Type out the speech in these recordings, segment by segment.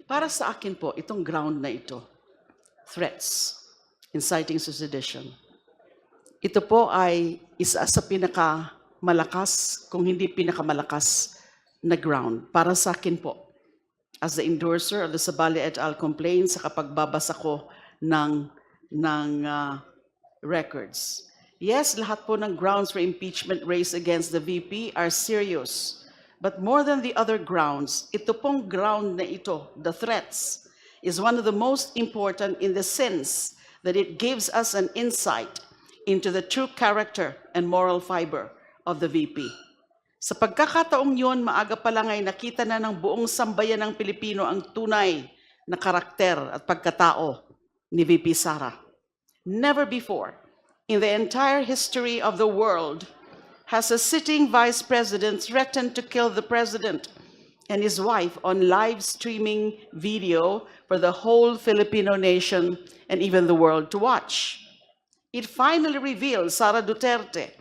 Para sa akin po, itong ground na ito, threats, inciting to sedition, ito po ay isa sa pinakamalakas, kung hindi pinakamalakas na ground. Para sa akin po, as the endorser of the Sabali et al. Complaint sa kapagbabasa ko ng records. Yes, lahat po ng grounds for impeachment raised against the VP are serious. But more than the other grounds, ito pong ground na ito, the threats, is one of the most important in the sense that it gives us an insight into the true character and moral fiber of the VP. Sa pagkakataong yun, maaga pa lang ay nakita na ng buong sambayan ng Pilipino ang tunay na karakter at pagkatao ni VP Sara. Never before in the entire history of the world has a sitting vice president threatened to kill the president and his wife on live streaming video for the whole Filipino nation and even the world to watch. It finally revealed Sara Duterte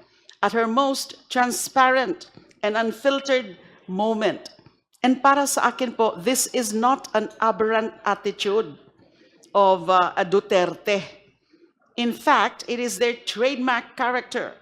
at her most transparent and unfiltered moment. And para sa akin po, this is not an aberrant attitude of a Duterte. In fact, it is their trademark character.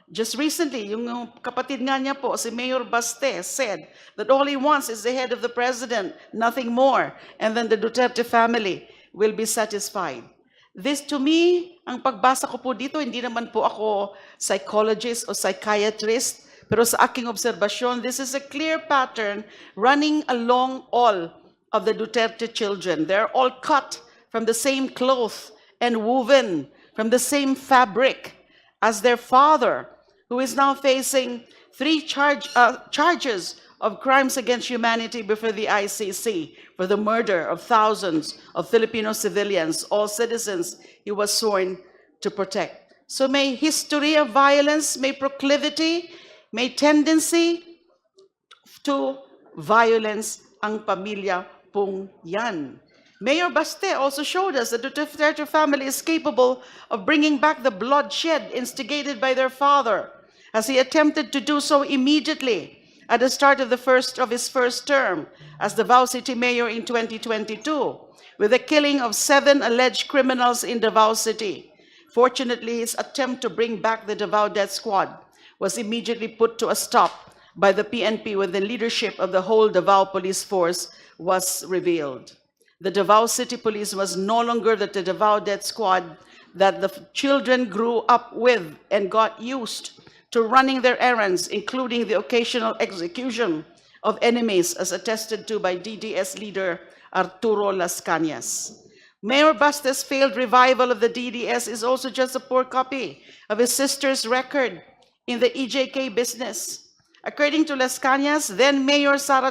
Just recently, yung kapatid nga niya po, si Mayor Baste, said that all he wants is the head of the president, nothing more, and then the Duterte family will be satisfied. This, to me, ang pagbasa ko po dito, hindi naman po ako psychologist o psychiatrist, pero sa aking obserbasyon, this is a clear pattern running along all of the Duterte children. They're all cut from the same cloth and woven from the same fabric as their father, who is now facing 3 charges of crimes against humanity before the ICC for the murder of thousands of Filipino civilians, all citizens he was sworn to protect. So may history of violence, may proclivity, may tendency to violence ang pamilya pong yan. Mayor Baste also showed us that the Duterte family is capable of bringing back the bloodshed instigated by their father, as he attempted to do so immediately at the start of his first term as Davao City Mayor in 2022, with the killing of 7 alleged criminals in Davao City. Fortunately, his attempt to bring back the Davao Death Squad was immediately put to a stop by the PNP when the leadership of the whole Davao Police Force was revealed. The Davao City Police was no longer the Davao Death Squad that the children grew up with and got used to running their errands, including the occasional execution of enemies, as attested to by DDS leader Arturo Las Cañas. Mayor Baste's failed revival of the DDS is also just a poor copy of his sister's record in the EJK business. According to Las Cañas, then Mayor Sara,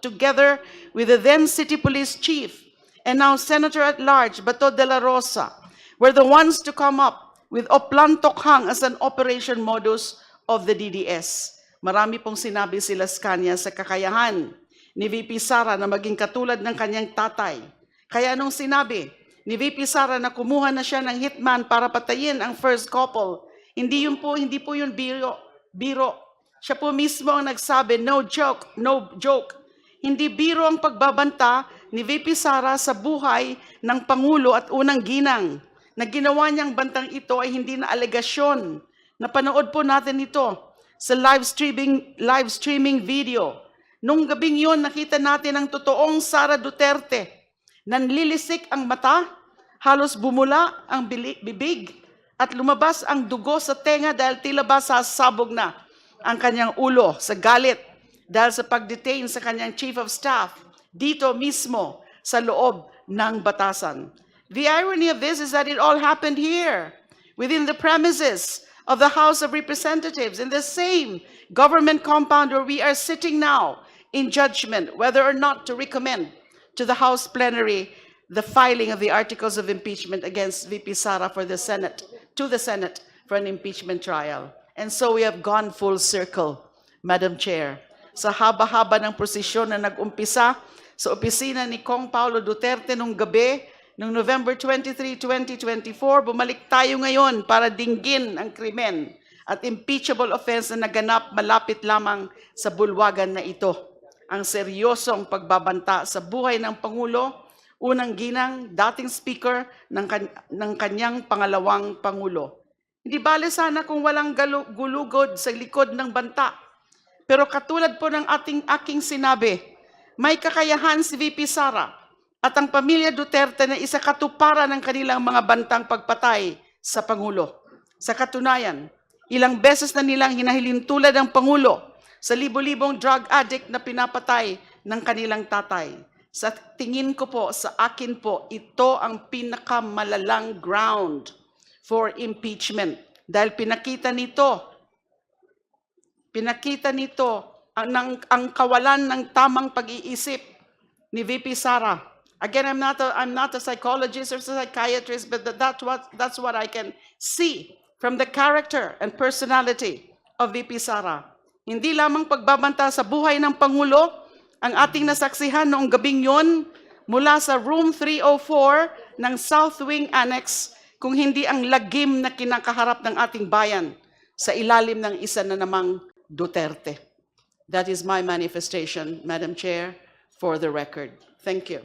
together with the then City Police Chief and now Senator at Large Bato de la Rosa, were the ones to come up with Oplan Tokhang as an operation modus of the DDS. Marami pong sinabi si Las Cañas sa kakayahan ni VP Sara na maging katulad ng kanyang tatay. Kaya nung sinabi ni VP Sara na kumuha na siya ng hitman para patayin ang first couple, hindi po yun biro. Siya po mismo ang nagsabi, no joke, no joke. Hindi biro ang pagbabanta ni VP Sara sa buhay ng Pangulo at unang ginang. Na ginawa niyang bantang ito ay hindi na alegasyon. Napanood po natin ito sa live streaming video. Nung gabing yon, nakita natin ang totoong Sara Duterte. Nanlilisik ang mata, halos bumula ang bibig, at lumabas ang dugo sa tenga dahil tila ba sasabog na ang kanyang ulo sa galit dahil sa pag-detain sa kanyang chief of staff dito mismo sa loob ng batasan. The irony of this is that it all happened here, within the premises of the House of Representatives, in the same government compound where we are sitting now in judgment whether or not to recommend to the House plenary the filing of the articles of impeachment against VP Sara to the Senate for an impeachment trial. And so we have gone full circle, Madam Chair. Sa haba-haba ng prosesyon na nag-umpisa sa opisina ni Kong Paulo Duterte nung gabi, noong November 23, 2024, bumalik tayo ngayon para dinggin ang krimen at impeachable offense na naganap malapit lamang sa bulwagan na ito. ang seryosong pagbabanta sa buhay ng Pangulo, unang ginang, dating speaker ng kanyang pangalawang Pangulo. Hindi bale sana kung walang gulugod sa likod ng banta. Pero katulad po ng aking sinabi, may kakayahan si VP Sara at ang pamilya Duterte na isa katuparan ng kanilang mga bantang pagpatay sa Pangulo. Sa katunayan, ilang beses na nilang hinahilintulad ang Pangulo sa libo-libong drug addict na pinapatay ng kanilang tatay. Sa tingin ko po, sa akin po, ito ang pinakamalalang ground for impeachment. Dahil pinakita nito ang kawalan ng tamang pag-iisip ni VP Sara. Again, I'm not a psychologist or psychiatrist, but that's what I can see from the character and personality of VP Sara. Hindi lamang pagbabanta sa buhay ng Pangulo ang ating nasaksihan noong gabing yon mula sa Room 304 ng South Wing Annex, kung hindi ang lagim na kinakaharap ng ating bayan sa ilalim ng isa na namang Duterte. That is my manifestation, Madam Chair, for the record. Thank you.